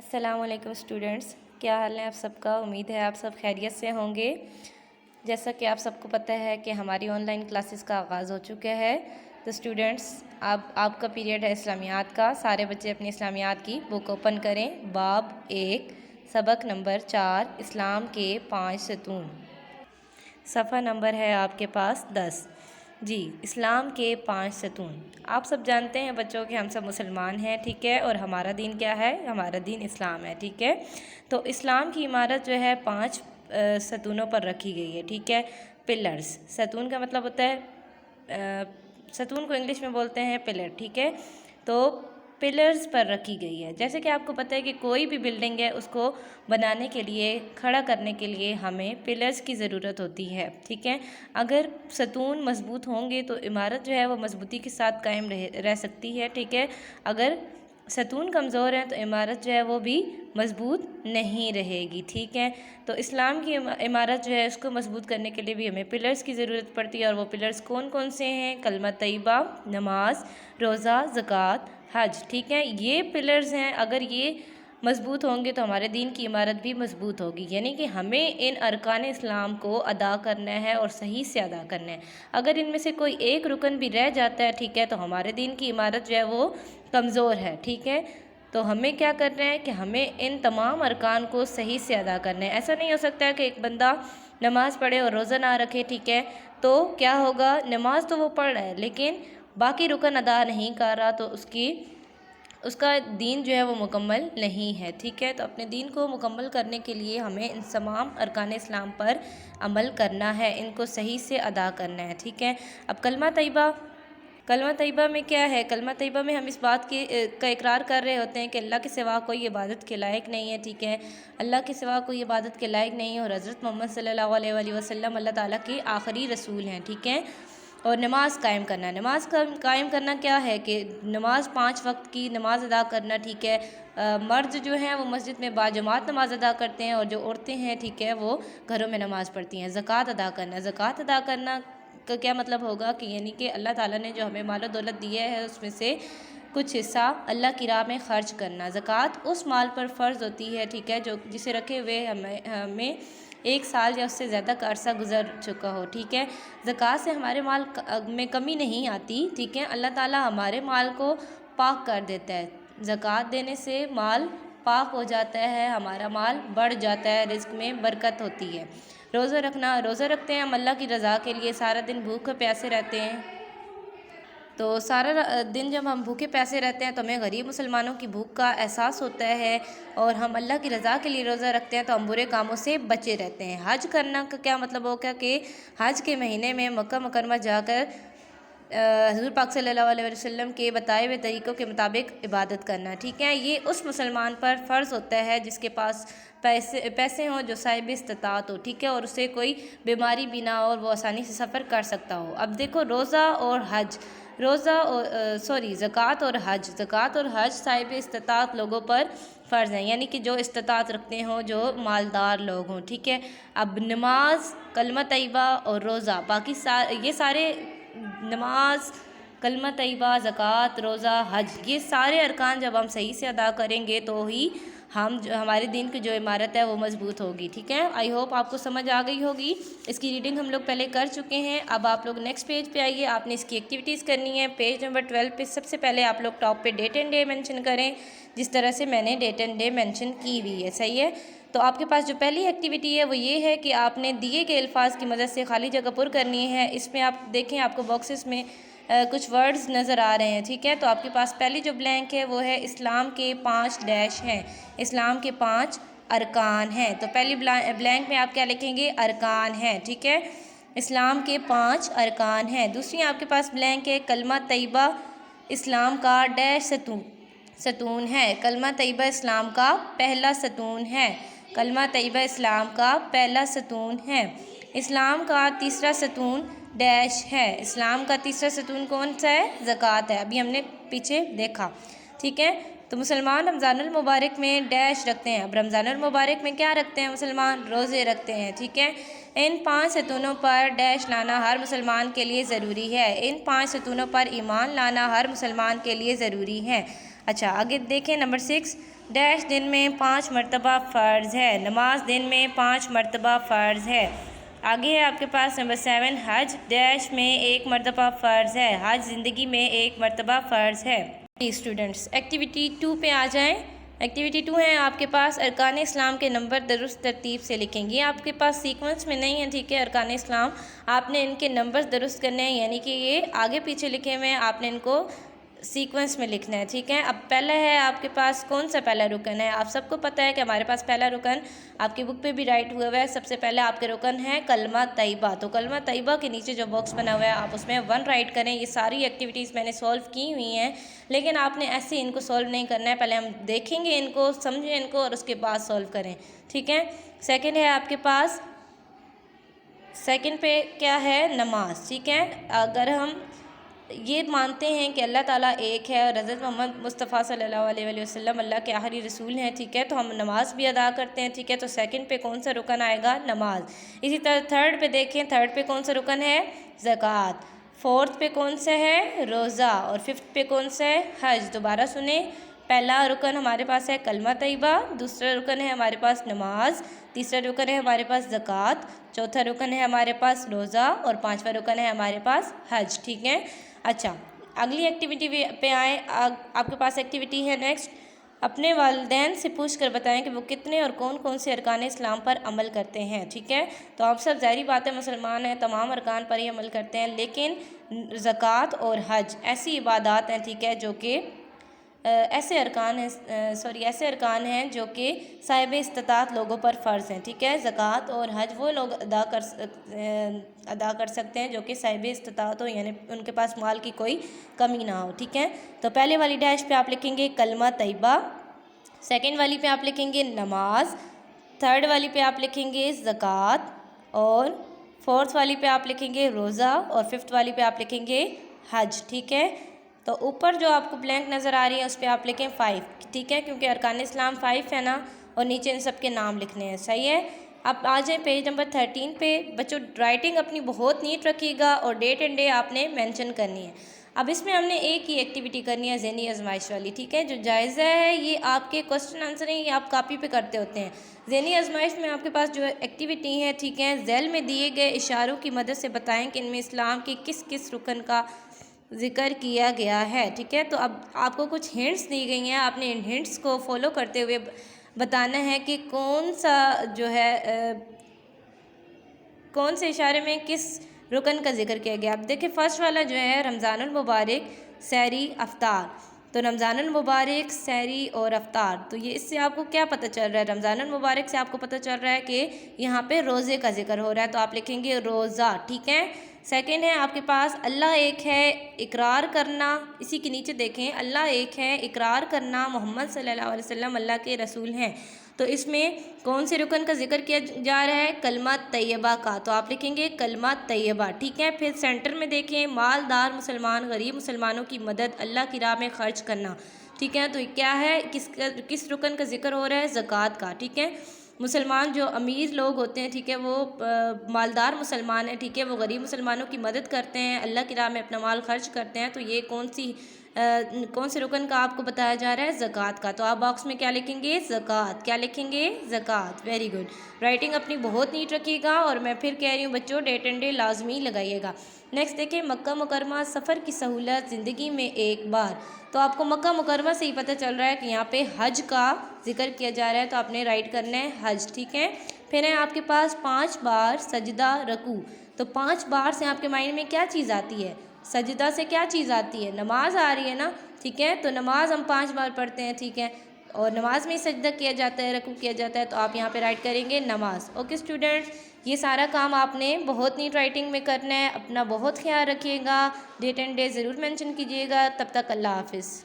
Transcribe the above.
السلام علیکم اسٹوڈنٹس، کیا حال ہے آپ سب کا؟ امید ہے آپ سب خیریت سے ہوں گے۔ جیسا کہ آپ سب کو پتہ ہے کہ ہماری آن لائن کلاسز کا آغاز ہو چکا ہے، تو اسٹوڈنٹس آپ کا پیریڈ ہے اسلامیات کا۔ سارے بچے اپنی اسلامیات کی بک اوپن کریں۔ باب 1 سبق نمبر 4 اسلام کے 5 ستون، صفحہ نمبر ہے آپ کے پاس 10۔ جی، اسلام کے 5 ستون۔ آپ سب جانتے ہیں بچوں کہ ہم سب مسلمان ہیں، ٹھیک ہے، اور ہمارا دین کیا ہے؟ ہمارا دین اسلام ہے، ٹھیک ہے۔ تو اسلام کی عمارت جو ہے 5 ستونوں پر رکھی گئی ہے، ٹھیک ہے۔ پلرز، ستون کا مطلب ہوتا ہے ستون کو انگلش میں بولتے ہیں پلر، ٹھیک ہے۔ تو پلرز پر رکھی گئی ہے۔ جیسے کہ آپ کو پتہ ہے کہ کوئی بھی بلڈنگ ہے اس کو بنانے کے لیے، کھڑا کرنے کے لیے ہمیں پلرز کی ضرورت ہوتی ہے، ٹھیک ہے۔ اگر ستون مضبوط ہوں گے تو عمارت جو ہے وہ مضبوطی کے ساتھ قائم رہ سکتی ہے، ٹھیک ہے۔ اگر ستون کمزور ہیں تو عمارت جو ہے وہ بھی مضبوط نہیں رہے گی، ٹھیک ہے۔ تو اسلام کی عمارت جو ہے اس کو مضبوط کرنے کے لیے بھی ہمیں پلرز کی ضرورت پڑتی ہے، اور وہ پلرز کون کون سے ہیں؟ کلمہ طیبہ، نماز، روزہ، زکوٰۃ، حج، ٹھیک ہے۔ یہ پلرز ہیں، اگر یہ مضبوط ہوں گے تو ہمارے دین کی عمارت بھی مضبوط ہوگی، یعنی کہ ہمیں ان ارکان اسلام کو ادا کرنا ہے اور صحیح سے ادا کرنا ہے۔ اگر ان میں سے کوئی ایک رکن بھی رہ جاتا ہے، ٹھیک ہے، تو ہمارے دین کی عمارت جو ہے وہ کمزور ہے، ٹھیک ہے۔ تو ہمیں کیا کرنا ہے کہ ہمیں ان تمام ارکان کو صحیح سے ادا کرنا ہے۔ ایسا نہیں ہو سکتا ہے کہ ایک بندہ نماز پڑھے اور روزہ نہ رکھے، ٹھیک ہے، تو کیا ہوگا؟ نماز تو وہ پڑھ رہا ہے لیکن باقی رکن ادا نہیں کر رہا، تو اس کا دین جو ہے وہ مکمل نہیں ہے، ٹھیک ہے۔ تو اپنے دین کو مکمل کرنے کے لیے ہمیں ان تمام ارکان اسلام پر عمل کرنا ہے، ان کو صحیح سے ادا کرنا ہے، ٹھیک ہے۔ اب کلمہ طیبہ میں کیا ہے؟ کلمہ طیبہ میں ہم اس بات کا اقرار کر رہے ہوتے ہیں کہ اللہ کے سوا کوئی عبادت کے لائق نہیں ہے، ٹھیک ہے۔ اللہ کے سوا کوئی عبادت کے لائق نہیں ہے، اور حضرت محمد صلی اللہ علیہ وآلہ وسلم اللہ تعالیٰ کے آخری رسول ہیں، ٹھیک ہے۔ اور نماز قائم کرنا، نماز قائم کرنا کیا ہے کہ نماز 5 وقت کی نماز ادا کرنا، ٹھیک ہے۔ مرد جو ہیں وہ مسجد میں باجماعت نماز ادا کرتے ہیں، اور جو عورتیں ہیں، ٹھیک ہے، وہ گھروں میں نماز پڑھتی ہیں۔ زکوٰۃ ادا کرنا، زکوٰۃ ادا کرنا کا کیا مطلب ہوگا کہ یعنی کہ اللہ تعالیٰ نے جو ہمیں مال و دولت دیا ہے اس میں سے کچھ حصہ اللہ کی راہ میں خرچ کرنا۔ زکوٰۃ اس مال پر فرض ہوتی ہے، ٹھیک ہے، جو جسے رکھے ہوئے ہمیں 1 سال یا اس سے زیادہ کا عرصہ گزر چکا ہو، ٹھیک ہے۔ زکوٰۃ سے ہمارے مال میں کمی نہیں آتی، ٹھیک ہے۔ اللہ تعالیٰ ہمارے مال کو پاک کر دیتا ہے، زکوٰۃ دینے سے مال پاک ہو جاتا ہے، ہمارا مال بڑھ جاتا ہے، رزق میں برکت ہوتی ہے۔ روزہ رکھنا، روزہ رکھتے ہیں ہم اللہ کی رضا کے لیے، سارا دن بھوکے پیاسے رہتے ہیں۔ تو سارا دن جب ہم بھوکے پیاسے رہتے ہیں تو ہمیں غریب مسلمانوں کی بھوک کا احساس ہوتا ہے، اور ہم اللہ کی رضا کے لیے روزہ رکھتے ہیں تو ہم برے کاموں سے بچے رہتے ہیں۔ حج کرنا کا کیا مطلب ہوگا کہ حج کے مہینے میں مکہ مکرمہ جا کر حضور پاک صلی اللہ علیہ وسلم کے بتائے ہوئے طریقوں کے مطابق عبادت کرنا، ٹھیک ہے۔ یہ اس مسلمان پر فرض ہوتا ہے جس کے پاس پیسے ہوں، جو صاحب استطاعت ہو، ٹھیک ہے، اور اسے کوئی بیماری بھی نہ ہو اور وہ آسانی سے سفر کر سکتا ہو۔ اب دیکھو زکوٰۃ اور حج صاحب استطاعت لوگوں پر فرض ہیں، یعنی کہ جو استطاعت رکھتے ہوں، جو مالدار لوگ ہوں، ٹھیک ہے۔ اب نماز، کلمہ طیبہ اور روزہ، باقی یہ سارے نماز، کلمہ طیبہ، زکوٰۃ، روزہ، حج، یہ سارے ارکان جب ہم صحیح سے ادا کریں گے تو ہی ہمارے دین کی جو عمارت ہے وہ مضبوط ہوگی، ٹھیک ہے۔ آئی ہوپ آپ کو سمجھ آ گئی ہوگی۔ اس کی ریڈنگ ہم لوگ پہلے کر چکے ہیں۔ اب آپ لوگ نیکسٹ پیج پہ آئیے، آپ نے اس کی ایکٹیویٹیز کرنی ہے۔ پیج نمبر 12 پہ سب سے پہلے آپ لوگ ٹاپ پہ ڈیٹ اینڈ ڈے مینشن کریں، جس طرح سے میں نے ڈیٹ اینڈ ڈے مینشن کی ہوئی ہے، صحیح ہے۔ تو آپ کے پاس جو پہلی ایکٹیویٹی ہے وہ یہ ہے کہ آپ نے دیے گئے الفاظ کی مدد سے خالی جگہ پر کرنی ہے۔ اس میں آپ دیکھیں، آپ کو باکسز میں کچھ ورڈز نظر آ رہے ہیں، ٹھیک ہے۔ تو آپ کے پاس پہلی جو بلینک ہے وہ ہے اسلام کے 5 ڈیش ہیں، اسلام کے 5 ارکان ہیں۔ تو پہلی بلینک میں آپ کیا لکھیں گے؟ ارکان ہیں، ٹھیک ہے۔ اسلام کے 5 ارکان ہیں۔ دوسری آپ کے پاس بلینک ہے، کلمہ طیبہ اسلام کا ڈیش ستون ہے۔ کلمہ طیبہ اسلام کا پہلا ستون ہے، کلمہ طیبہ اسلام کا پہلا ستون ہے۔ اسلام کا تیسرا ستون ڈیش ہے، اسلام کا تیسرا ستون کون سا ہے؟ زکوٰۃ ہے، ابھی ہم نے پیچھے دیکھا، ٹھیک ہے۔ تو مسلمان رمضان المبارک میں ڈیش رکھتے ہیں۔ اب رمضان المبارک میں کیا رکھتے ہیں مسلمان؟ روزے رکھتے ہیں، ٹھیک ہے۔ ان 5 ستونوں پر ڈیش لانا ہر مسلمان کے لیے ضروری ہے، ان 5 ستونوں پر ایمان لانا ہر مسلمان کے لیے ضروری ہے۔ اچھا آگے دیکھیں نمبر 6 ڈیش دن میں 5 مرتبہ فرض ہے، نماز دن میں 5 مرتبہ فرض ہے۔ آگے ہے آپ کے پاس نمبر 7 حج ڈیش میں 1 مرتبہ فرض ہے، حج زندگی میں 1 مرتبہ فرض ہے۔ اسٹوڈنٹس ایکٹیویٹی 2 پہ آ جائیں۔ ایکٹیویٹی 2 ہے آپ کے پاس ارکان اسلام کے نمبر درست ترتیب سے لکھیں گے، آپ کے پاس سیکوینس میں نہیں ہے، ٹھیک ہے، ارکان اسلام آپ نے ان کے نمبر درست کرنے ہیں، یعنی کہ یہ آگے پیچھے لکھے ہوئے ہیں، آپ نے ان کو سیکوینس میں لکھنا ہے، ٹھیک ہے۔ اب پہلا ہے آپ کے پاس کون سا پہلا رکن ہے، آپ سب کو پتہ ہے کہ ہمارے پاس پہلا رکن آپ کی بک پہ بھی رائٹ ہوا ہے، سب سے پہلے آپ کے رکن ہے کلمہ طیبہ، تو کلمہ طیبہ کے نیچے جو باکس بنا ہوا ہے آپ اس میں 1 رائٹ کریں۔ یہ ساری ایکٹیویٹیز میں نے سولو کی ہوئی ہیں، لیکن آپ نے ایسے ان کو سولو نہیں کرنا ہے، پہلے ہم دیکھیں گے ان کو، سمجھیں ان کو اور اس کے بعد سولو کریں، ٹھیک ہے۔ سیکنڈ ہے آپ کے پاس، سیکنڈ پہ کیا ہے نماز، ٹھیک ہے۔ اگر ہم یہ مانتے ہیں کہ اللہ تعالیٰ ایک ہے اور حضرت محمد مصطفیٰ صلی اللہ علیہ وسلم اللہ کے آخری رسول ہیں، ٹھیک ہے، تو ہم نماز بھی ادا کرتے ہیں، ٹھیک ہے، تو سیکنڈ پہ کون سا رکن آئے گا نماز۔ اسی طرح تھرڈ پہ دیکھیں، تھرڈ پہ کون سا رکن ہے زکوٰۃ، فورتھ پہ کون سا ہے روزہ اور ففتھ پہ کون سا ہے حج۔ دوبارہ سنیں، پہلا رکن ہمارے پاس ہے کلمہ طیبہ، دوسرا رکن ہے ہمارے پاس نماز، تیسرا رکن ہے ہمارے پاس زکوٰۃ، چوتھا رکن ہے ہمارے پاس روزہ اور پانچواں رکن ہے ہمارے پاس حج، ٹھیک ہے۔ اچھا اگلی ایکٹیویٹی پہ آئیں، آپ کے پاس ایکٹیویٹی ہے نیکسٹ، اپنے والدین سے پوچھ کر بتائیں کہ وہ کتنے اور کون کون سے ارکان اسلام پر عمل کرتے ہیں، ٹھیک ہے۔ تو آپ سب ظاہری بات ہے مسلمان ہیں، تمام ارکان پر ہی عمل کرتے ہیں، لیکن زکوٰۃ اور حج ایسی عبادات ہیں، ٹھیک ہے، جو کہ ایسے ارکان ہیں جو کہ صاحب استطاعت لوگوں پر فرض ہیں، ٹھیک ہے۔ زکوٰۃ اور حج وہ لوگ ادا کر سکتے ہیں جو کہ صاحب استطاعت ہو، یعنی ان کے پاس مال کی کوئی کمی نہ ہو، ٹھیک ہے۔ تو پہلے والی ڈیش پہ آپ لکھیں گے کلمہ طیبہ، سیکنڈ والی پہ آپ لکھیں گے نماز، تھرڈ والی پہ آپ لکھیں گے زکوٰۃ اور فورتھ والی پہ آپ لکھیں گے روزہ اور ففتھ والی پہ آپ لکھیں گے حج، ٹھیک ہے۔ تو اوپر جو آپ کو بلینک نظر آ رہی ہے اس پہ آپ لکھیں 5، ٹھیک ہے، کیونکہ ارکان اسلام 5 ہے نا، اور نیچے ان سب کے نام لکھنے ہیں، صحیح ہے۔ اب آ جائیں پیج نمبر 13 پہ، بچوں رائٹنگ اپنی بہت نیٹ رکھیے گا اور ڈیٹ اینڈ ڈے آپ نے مینشن کرنی ہے۔ اب اس میں ہم نے ایک ہی ایکٹیویٹی کرنی ہے ذہنی آزمائش والی، ٹھیک ہے، جو جائزہ ہے یہ آپ کے کوسچن آنسر ہیں، یہ آپ کاپی پہ کرتے ہوتے ہیں۔ ذہنی آزمائش میں آپ کے پاس جو ایکٹیویٹی ہے، ٹھیک ہے، ذیل میں دیے گئے اشاروں کی مدد سے بتائیں کہ ان میں اسلام کی کس کس رکن کا ذکر کیا گیا ہے، ٹھیک ہے۔ تو اب آپ کو کچھ ہنٹس دی گئی ہیں، آپ نے ان ہنٹس کو فالو کرتے ہوئے بتانا ہے کہ کون سا جو ہے کون سے اشارے میں کس رکن کا ذکر کیا گیا۔ اب دیکھیں فرسٹ والا جو ہے رمضان المبارک سحری افطار، تو رمضان المبارک سحری اور افطار، تو یہ اس سے آپ کو کیا پتہ چل رہا ہے، رمضان المبارک سے آپ کو پتہ چل رہا ہے کہ یہاں پہ روزے کا ذکر ہو رہا ہے، تو آپ لکھیں گے روزہ، ٹھیک ہے۔ سیکنڈ ہے آپ کے پاس اللہ ایک ہے، اقرار کرنا، اسی کے نیچے دیکھیں اللہ ایک ہے، اقرار کرنا محمد صلی اللہ علیہ وسلم اللہ کے رسول ہیں، تو اس میں کون سے رکن کا ذکر کیا جا رہا ہے کلمہ طیبہ کا، تو آپ لکھیں گے کلمہ طیبہ، ٹھیک ہے۔ پھر سینٹر میں دیکھیں مالدار مسلمان غریب مسلمانوں کی مدد اللہ کی راہ میں خرچ کرنا، ٹھیک ہے، تو کیا ہے کس رکن کا ذکر ہو رہا ہے زکوٰۃ کا، ٹھیک ہے۔ مسلمان جو امیر لوگ ہوتے ہیں، ٹھیک ہے، وہ مالدار مسلمان ہیں، ٹھیک ہے، وہ غریب مسلمانوں کی مدد کرتے ہیں، اللہ کی راہ میں اپنا مال خرچ کرتے ہیں، تو یہ کون سے رکن کا آپ کو بتایا جا رہا ہے زکوٰۃ کا، تو آپ باکس میں کیا لکھیں گے زکوٰۃ، کیا لکھیں گے زکوٰۃ، ویری گڈ، رائٹنگ اپنی بہت نیٹ رکھیے گا، اور میں پھر کہہ رہی ہوں بچوں ڈیٹ اینڈ ڈے لازمی لگائیے گا۔ نیکسٹ دیکھیں مکہ مکرمہ سفر کی سہولت زندگی میں ایک بار، تو آپ کو مکہ مکرمہ سے ہی پتہ چل رہا ہے کہ یہاں پہ حج کا ذکر کیا جا رہا ہے، تو آپ نے رائٹ کرنا ہے حج، ٹھیک ہے۔ پھر ہے آپ کے پاس 5 بار سجدہ رکوع، تو 5 بار سے آپ کے مائنڈ میں کیا چیز آتی ہے، سجدہ سے کیا چیز آتی ہے، نماز آ رہی ہے نا، ٹھیک ہے، تو نماز ہم 5 بار پڑھتے ہیں، ٹھیک ہے، اور نماز میں سجدہ کیا جاتا ہے، رکوع کیا جاتا ہے، تو آپ یہاں پہ رائٹ کریں گے نماز۔ اوکے اسٹوڈنٹس، یہ سارا کام آپ نے بہت نیٹ رائٹنگ میں کرنا ہے، اپنا بہت خیال رکھیے گا، ڈیٹ اینڈ ڈے ضرور مینشن کیجیے گا، تب تک اللہ حافظ۔